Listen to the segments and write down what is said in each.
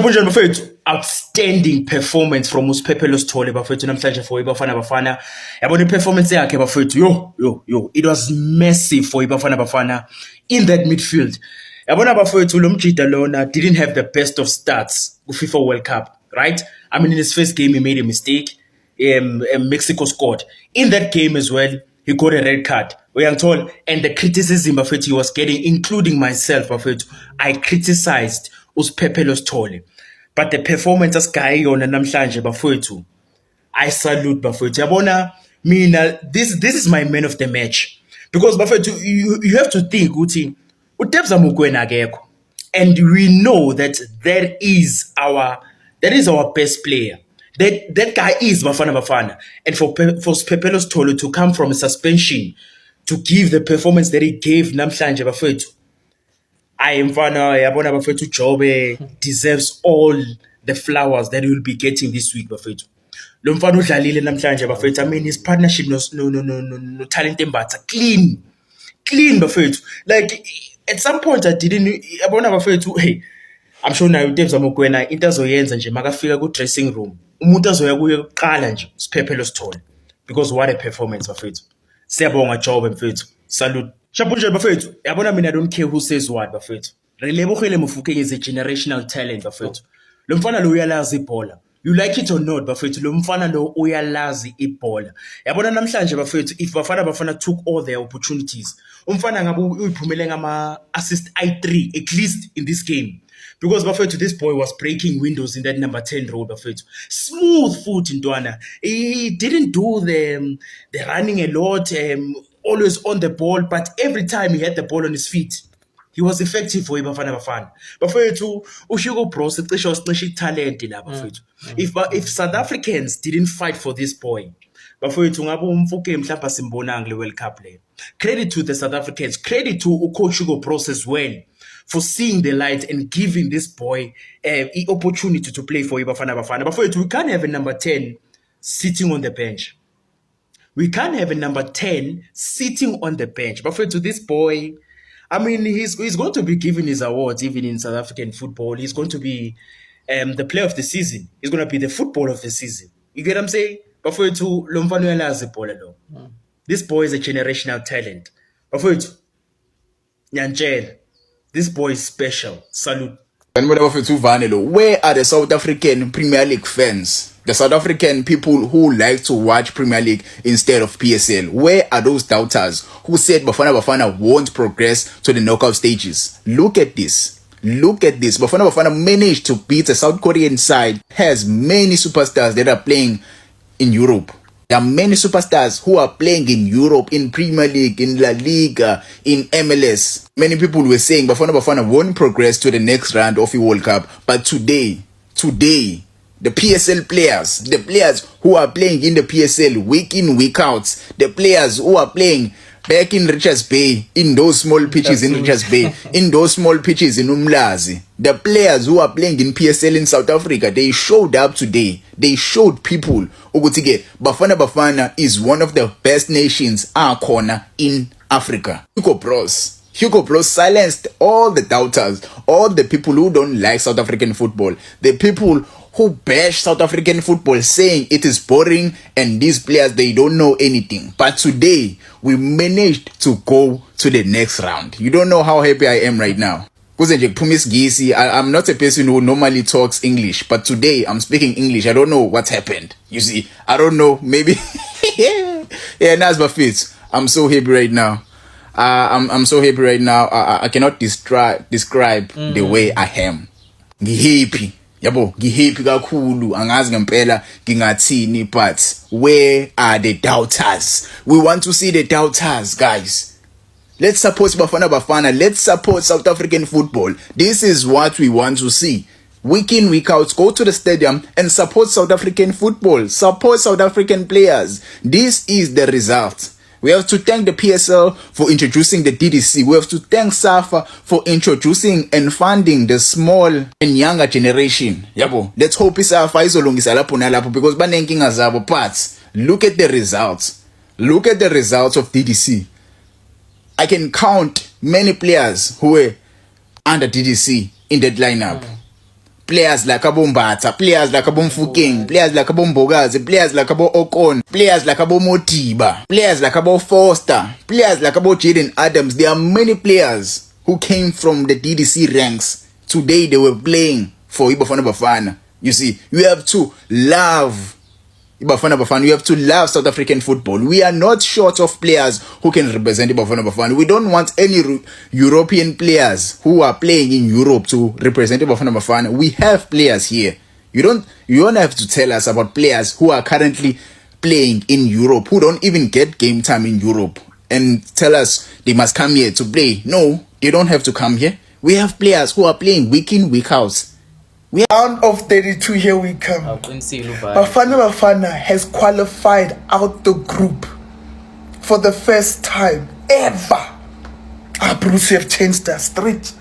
Shabunjani bafethu, outstanding performance from uSiphephelo Sithole bafethu namhlanje for iBafana Bafana. Yabona iperformance yakhe bafethu. Yo. It was massive for iBafana Bafana in that midfield. Yabona bafethu lo mjida lona didn't have the best of starts ku FIFA World Cup, right? I mean, in his first game he made a mistake. Mexico scored. In that game as well, he got a red card. Uyangithola, and the criticism bafethu he was getting, including myself bafethu, I criticized uSiphephelo Sithole. But the performance asgaye yona namhlanje bafethu, I salute bafethu. Yabona mina, this is my man of the match. Because bafethu, you have to think ukuthi uTebza Mokoena akekho. And we know that is our best player. That guy is Bafana Bafana. And for Siphephelo Sithole to come from a suspension to give the performance that he gave namhlanje bafethu, I am Mfana yabona bafethu Jobe deserves all the flowers that he will be getting this week bafethu. Lo mfana udlalile namhlanje bafethu. I mean, his partnership no Talent Mbatha clean bafethu. Like at some point I didn't yabona bafethu, hey, I'm sure now uTebza Mokoena into azoyenza nje makafika ku dressing room. Umuntu azoya kuye kuqala nje uSiphephelo Sithole, because what a performance bafethu. Siyabonga Jobe mfethu. Salute. Shabunjani bafethu, yabona mina I don't care who says what bafethu. Relebogile Mofokeng is a generational talent bafethu. Lo mfana lo uyalazi ibhola. You like it or not bafethu, lo mfana lo uyalazi ibhola. Yabona namhlanje bafethu, if Bafana took all their opportunities, umfana ngabe uyiphumele ngama assist I3 at least in this game. Because bafethu, this boy was breaking windows in that number 10 role bafethu. Smooth foot Ntwana. He didn't do the running a lot, always on the ball, but every time he had the ball on his feet, he was effective for iBafana Bafana. Bafethu, uHugo Broos cishe wasicishe talent la bafethu. If South Africans didn't fight for this boy, bafethu ngabe umfuke mhlawumbe simbonanga le World Cup le. Credit to the South Africans, credit to Coach Hugo Broos as well for seeing the light and giving this boy an opportunity to play for iBafana Bafana. Bafethu, we can't have a number 10 sitting on the bench. We can't have a number 10 sitting on the bench. Bafethu, this boy, I mean, he's going to be given his awards even in South African football. He's going to be the player of the season. He's going to be the football of the season. You get what I'm saying? Bafethu, lo mfana uyalazi ibhola lo. This boy is a generational talent. Bafethu, ngiyantshela, this boy is special. Salute. Where are the South African Premier League fans? The South African people who like to watch Premier League instead of PSL. Where are those doubters who said Bafana won't progress to the knockout stages? Look at this. Bafana managed to beat a South Korean side, has many superstars that are playing in Europe. There are many superstars who are playing in Europe, in Premier League, in La Liga, in MLS. Many people were saying Bafana won't progress to the next round of the World Cup. But today, the PSL players, the players who are playing in the PSL week in, week out, the players who are playing back in Richards Bay, in those small pitches in Richards Bay, in those small pitches in Umlazi, the players who are playing in PSL in South Africa, they showed up today. They showed people ukuthi Bafana is one of the best nations corner in Africa. Hugo Broos silenced all the doubters, all the people who don't like South African football, the people who bash South African football saying it is boring and these players, they don't know anything. But today, we managed to go to the next round. You don't know how happy I am right now. I'm not a person who normally talks English, but today I'm speaking English. I don't know what's happened. You see, I don't know, maybe. Yeah, that's my face. I'm so happy right now. I'm so happy right now. I cannot describe the way I am. Happy. Yabo, ngihappy kakhulu, angazi ngempela ngingathini, but where are the doubters? We want to see the doubters, guys. Let's support Bafana. Let's support South African football. This is what we want to see. Week in, week out, go to the stadium and support South African football. Support South African players. This is the result. We have to thank the PSL for introducing the DDC. We have to thank SAFA for introducing and funding the small and younger generation. Yabo, let's hope SAFA izolungisa lapho nalapho because banenkinga zabo, but look at the results. Look at the results of DDC. I can count many players who were under DDC in that lineup. players like Abombatha, players like Abomfukeng, players like Abombogazi, players like Abo Okon, players like Abo Motiba, players like Abo Foster, players like Abo Jaden Adams. There are many players who came from the DDC ranks. Today they were playing for Ibafana Bafana. You see, you have to love Ibafana Bafana. You have to love South African football. We are not short of players who can represent Ibafana Bafana. We don't want any European players who are playing in Europe to represent Ibafana Bafana. We have players here. You don't have to tell us about players who are currently playing in Europe, who don't even get game time in Europe, and tell us they must come here to play. No, they don't have to come here. We have players who are playing week in, week out. Round of 32, here we come. Bafana Bafana has qualified out the group for the first time ever. Bruce, you have changed us. Street.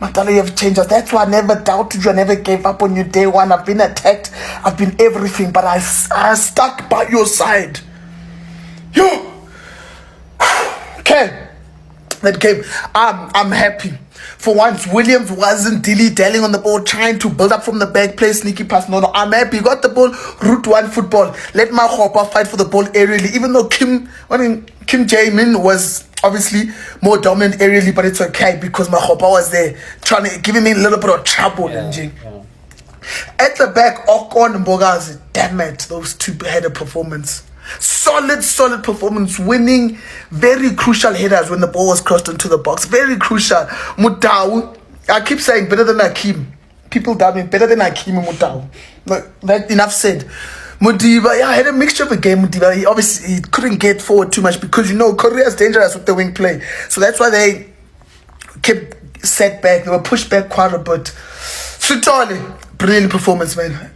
Matala, you have changed us. That's why I never doubted you. I never gave up on you day one. I've been attacked. I've been everything. But I stuck by your side. Yo! Okay. That game. I'm happy. For once, Williams wasn't dilly-dallying on the ball, trying to build up from the back, play sneaky pass. No, I'm happy. Got the ball, route one football. Let Makgopa fight for the ball aerially. Even though Kim Jae-min was obviously more dominant aerially, but it's okay because Makgopa was there, trying to giving me a little bit of trouble. At the back, Okon and Bogazi. Damn it, those two header performance. Solid performance, winning very crucial headers when the ball was crossed into the box. Very crucial. Mutau, I keep saying better than Hakim. People doubt me, better than Hakim and Mutau. That enough said. Modiba, yeah, had a mixture of a game. Modiba, he couldn't get forward too much because Korea is dangerous with the wing play. So that's why they kept set back. They were pushed back quite a bit. Sutole, brilliant performance, man.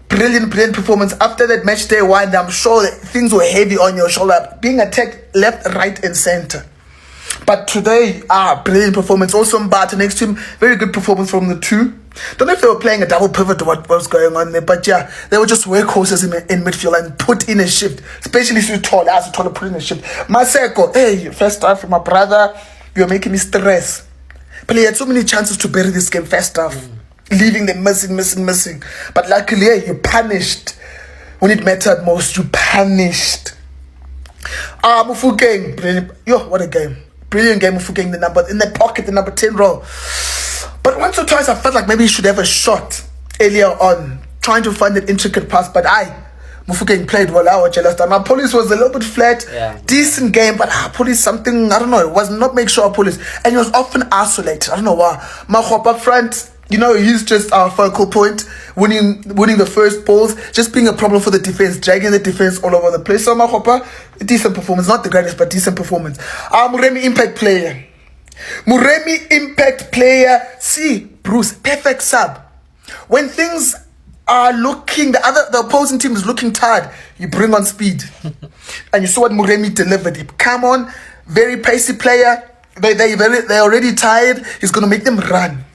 Brilliant performance. After that match day one, I'm sure that things were heavy on your shoulder, being attacked left, right, and center. But today, brilliant performance. Also, Mbata next to him, very good performance from the two. Don't know if they were playing a double pivot or what was going on there, but yeah, they were just workhorses in midfield and put in a shift, especially Sutole. As Sutole put in a shift. Maseko, hey, first half, my brother, you're making me stress. But he had so many chances to bury this game first half. Leaving them missing. But luckily, you punished when it mattered most. You punished. Mufukeng, brilliant. Yo, what a game. Brilliant game, Mufukeng, in the pocket, the number 10 role. But once or twice, I felt like maybe he should have a shot earlier on, trying to find that intricate pass. But Mufukeng played well. I was jealous. My Police was a little bit flat. Yeah. Decent game, but Police something, I don't know. It was not make sure Police. And he was often isolated. I don't know why. Makgopa front, he's just our focal point, winning the first balls, just being a problem for the defense, dragging the defense all over the place. So Makgopa, decent performance, not the greatest, but decent performance. Muremi impact player. See, Bruce, perfect sub. When things are looking, the opposing team is looking tired, you bring on speed. And you saw what Muremi delivered. He come on, very pacey player. They're already tired. He's gonna make them run.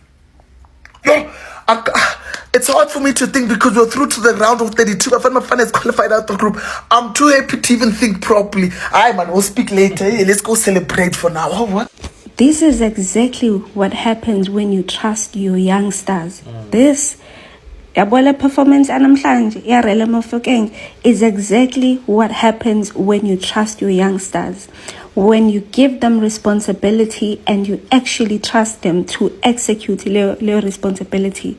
It's hard for me to think because we're through to the round of 32. Bafana Bafana is qualified out the group. I'm too happy to even think properly. Man, we'll speak later. Hey, let's go celebrate for now. Oh, what? This is exactly what happens when you trust your youngsters. This Yabola performance anamhlanje yarele Mofokeng is exactly what happens when you trust your youngsters. When you give them responsibility and you actually trust them to execute their responsibility.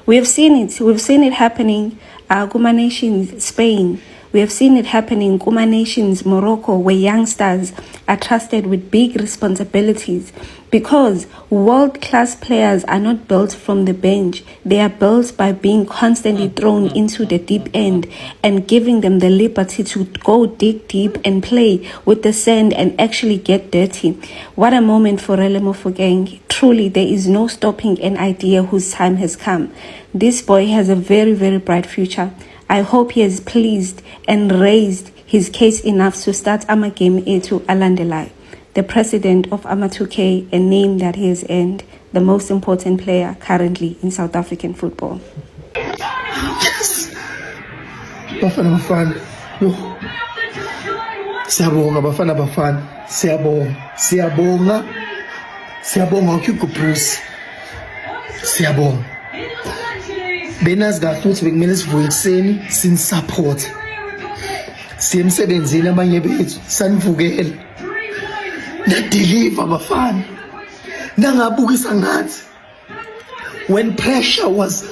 We have seen it. We've seen it happening Kuma Nations, Spain. We have seen it happening in Kuma Nations, Morocco, where youngsters are trusted with big responsibilities because world-class players are not built from the bench. They are built by being constantly thrown into the deep end and giving them the liberty to go dig deep and play with the sand and actually get dirty. What a moment for Relé Mofokeng. Truly, there is no stopping an idea whose time has come. This boy has a very, very bright future. I hope he is pleased and raised his case enough to start Amagame Etu Alandelai, the president of Ama2K, a name that he has earned, the most important player currently in South African football. Yes! Bafana Bafana. Siyabonga Bafana Bafana. Siyabonga Hugo Bruce. Siyabonga. benazi kahle ukuthi bekumele sivuke ekuseni sinisupport siye emsebenzini abanye bethu sanivukela nadeliver abafana nangabukisa ngathi when pressure was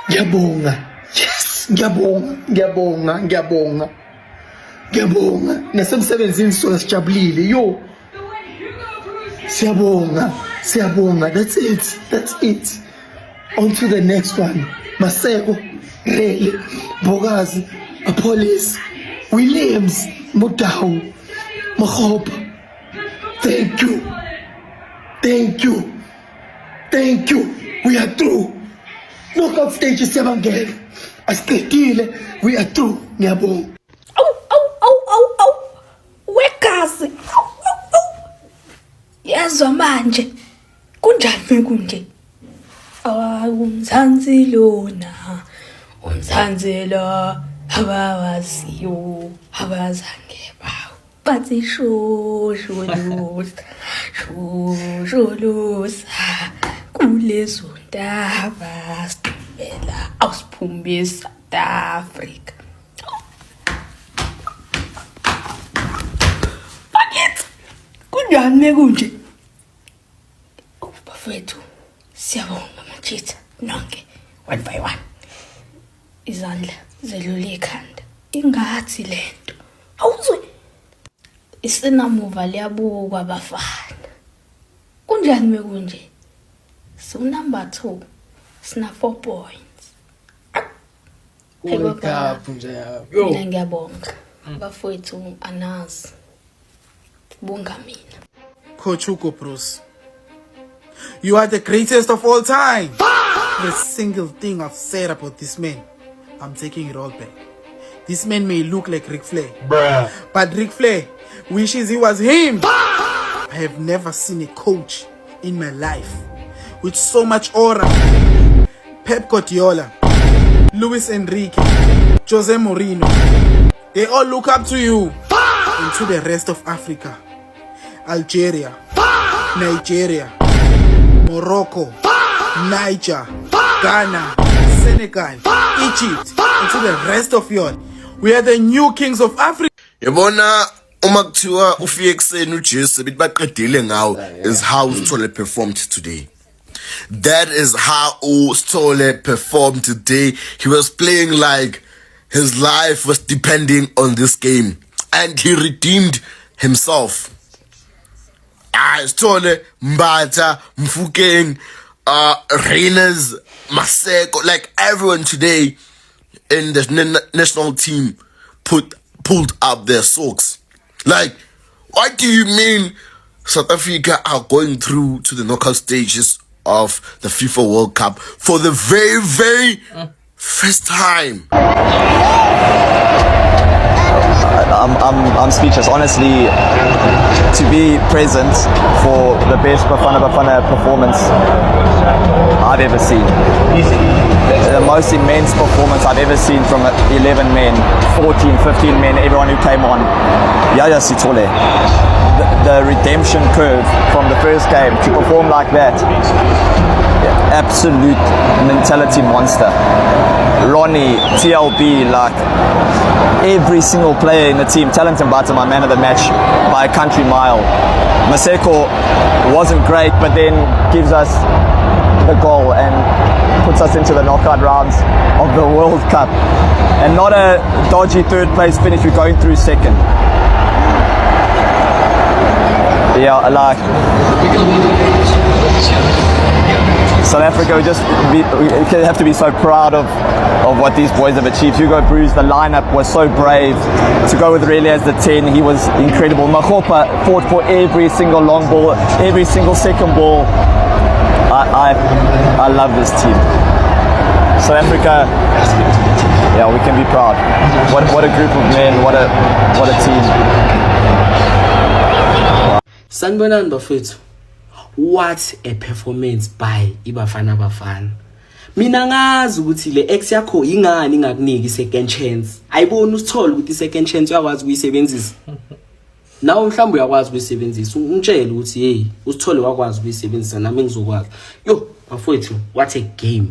ngiyabonga yes ngiyabonga nasemsebenzini sona sijabulile yo siyabonga that's it on to the next one. Maseko, Rele, Bogazi, Police, Williams, Mudau, Mahopa. Thank you. We are through. Knockout stage is 7 game. Astetile, we are through. Nyabo. Wekazi. Yezwa manje. Kunjani kunje? Umzansi lona, umzansi lo, abawaziyo, abazange bawo, bathi shushulusa, kulezo ndaba situmela awusiphume South Africa. Bakithi, kunjani kunje? Bafethu, siyabonga. Chitha nonke 1 by 1 izandla zelule ikhanda ingathi lento awuzwe isinamuva liyabuka abafana kunjani mekunje so number 2 sina 4 points mina ngiyabonga bafowethu anazi bonga mina Coach Hugo Bruce, you are the greatest of all time. The single thing I've said about this man, I'm taking it all back. This man may look like Ric Flair, but Ric Flair wishes he was him. I have never seen a coach in my life with so much aura. Pep Guardiola, Luis Enrique, Jose Mourinho, they all look up to you. And to the rest of Africa, Algeria, Nigeria, Morocco, Niger, Ghana, Senegal, Egypt, and to the rest of y'all. We are the new kings of Africa. Yabona uma kuthiwa ufike ekseni uJesu bithi baqedile ngawo is how Sithole performed today. That is how Sithole performed today. He was playing like his life was depending on this game and he redeemed himself. Sithole, Mbatha, Mfukeng, Reyners, Maseko, like everyone today in the national team pulled up their socks. Like, what do you mean South Africa are going through to the knockout stages of the FIFA World Cup for the very, very first time? I'm speechless. Honestly, to be present for the best Bafana Bafana performance I've ever seen. The most immense performance I've ever seen from 11 men, 14, 15 men, everyone who came on. Yaya Sithole. The redemption curve from the first game to perform like that. Absolute mentality monster. Ronnie, TLB, like every single player in the team. Talent Mbatha, my man of the match by a country mile. Maseko wasn't great, but then gives us the goal and puts us into the knockout rounds of the World Cup. And not a dodgy third place finish, we're going through second. Yeah, like South Africa, we have to be so proud of what these boys have achieved. Hugo Broos, the lineup was so brave to go with Rele as the 10. He was incredible. Mahopa fought for every single long ball, every single second ball. I love this team. South Africa, yeah, we can be proud. What a group of men, what a team. Sanibonani bafethu. What a performance by iBafana Bafana. Mina ngazi ukuthi le ex yakho ingani ngakuniki second chance. Ayibona uSithole ukuthi second chance uyakwazi ukuyisebenzisa. Nawe mhlawumbe uyakwazi ukuyisebenzisa. Ungitshela ukuthi hey, uSithole wakwazi ukuyisebenzisa nami ngizokwazi. Yo, bafethu, what a game.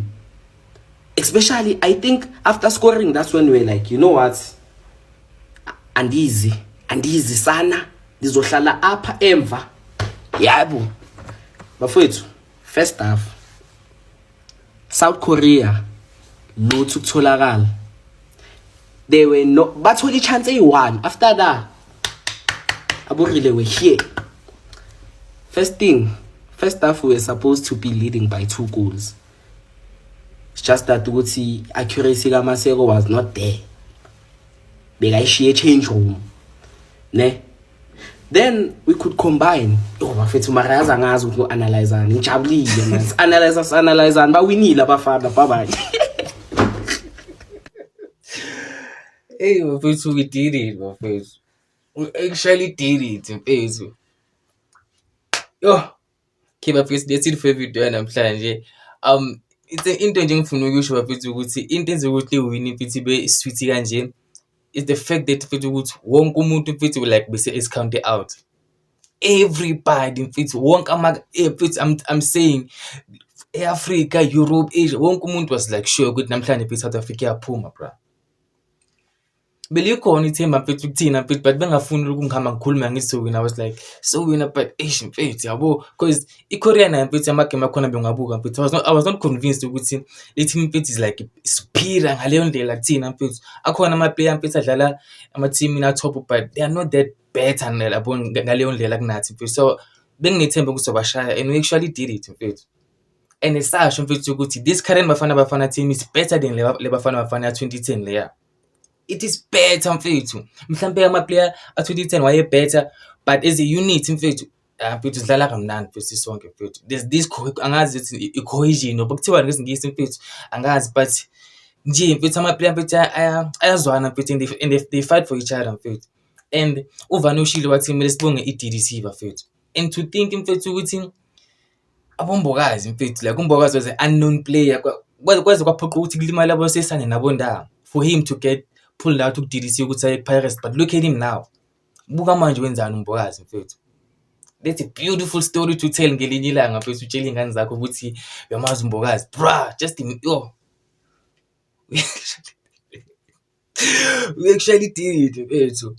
Especially, I think after scoring, that's when we're like, you know what? Andizi sana. Ndizohlala apha emva. Yabo. Bafowethu, first half. South Korea lutho ukutholakala. They were no bathole ichance eyi-1 after that. Aborile were here. First half we were supposed to be leading by 2 goals. It's just that the accuracy ka Maseko was not there. Bekayishiye change room. Ne? Then we could combine. Oh, bafethu mara yaza ngazi ukuthi analyzeani. Ngijabulile man. Analyzeani bawinile abafana bye. Hey, bafethu, we did it, bafethu. We actually did it, bafethu. Yo, okay, bafethu, that's it for video namhlanje. It's into nje ngifuna ukusho bafethu ukuthi into enze ukuthi win mfethu be sweet kanje is the fact that mfethu ukuthi wonke umuntu mfethu like bese is counted out. Everybody mfethu wonke mfethu I'm saying Africa, Europe, Asia, wonke umuntu was like sure ukuthi namhlanje mfethu South Africa yaphuma bra. Belikhona ithemba mfethu ukuthina mfethu but bengafuni ukungihamba ngikhuluma ngiso wina. I was like so wina but mfethu yabo because iKorea na mfethu amagame akhona bengabuka mfethu. I was not convinced ukuthi le team mfethu is like superior ngaleyo ndlela kuthina mfethu. Akhona ama player mfethu adlala ama team ina top but they are not that better ngaleyo ndlela kunathi mfethu. So benginethemba ukuthi sobashaya and we actually did it mfethu. And esasho mfethu ukuthi this current Bafana team is better than le Bafana 2010 leya. It is better mfethu. Mhlambe ama player a 2010 waye better but as a unit mfethu mfethu sidlala kamnandi mfethu sonke mfethu. There's this angazi ukuthi cohesion obukuthiwa ngesingisi mfethu angazi but nje mfethu ama player mfethu ayazwana mfethu and they fight for each other mfethu. And uvana ushilo wathi kumele sibonge iDDC bafethu. And to think mfethu ukuthi abombokazi mfethu like umbokazi was an unknown player kwaze kwaphoqa ukuthi kulimala labo sesane nabondanga for him to get pulled out DDC ukuthi aye Pirates. But look at him now. Buka manje wenzani umbokazi mfethu. That's a beautiful story to tell ngelinye ilanga mfethu utshela ingane zakho ukuthi uyamazi umbokazi. Bra, just we actually did it mfethu.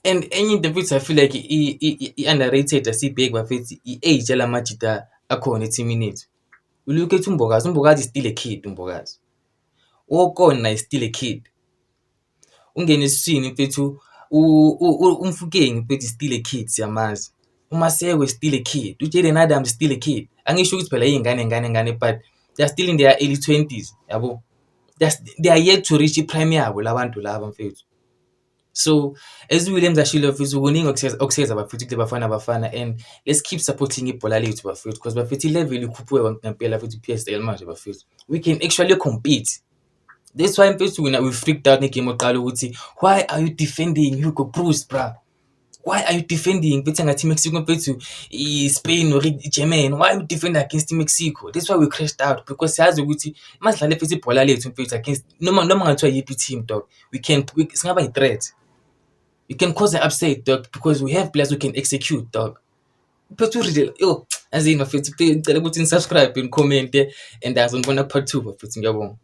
And any the mfethu I feel like he underrated asibheki bafethu i-age yalamajita akhona eteamini ethu. We look at umbokazi is still a kid umbokazi. Wokona is still a kid. Ungene esiswini mfethu umfukeng mfethu still a kid siyamazi. uMaseko is still a kid. uJaden Adams is still a kid. Angisho ukuthi phela ingane but they are still in their early 20s yabo. They are yet to reach prime yabo labantu laba mfethu. So as Williams ashilo mfethu kuningi okuseza bafethu kule Bafana and let's keep supporting ibhola lethu bafethu because bafethu level ikhuphuke ngempela mfethu PSL manje bafethu. We can actually compete. That's why mfethu we freaked out ngegame oqala ukuthi why are you defending Hugo Broos bra? Why are you defending mfethu ngathi Mexico mfethu Spain or Germany? Why are you defending against Mexico? That's why we crashed out because siyazi ukuthi masidlale mfethu ibhola lethu mfethu against noma ngathiwa yipi team dog. We singaba i-threat. We can cause an upset dog because we have players who can execute dog. But as in mfethu ngicela ukuthi subscribe and comment and azongibona part 2 mfethu ngiyabonga.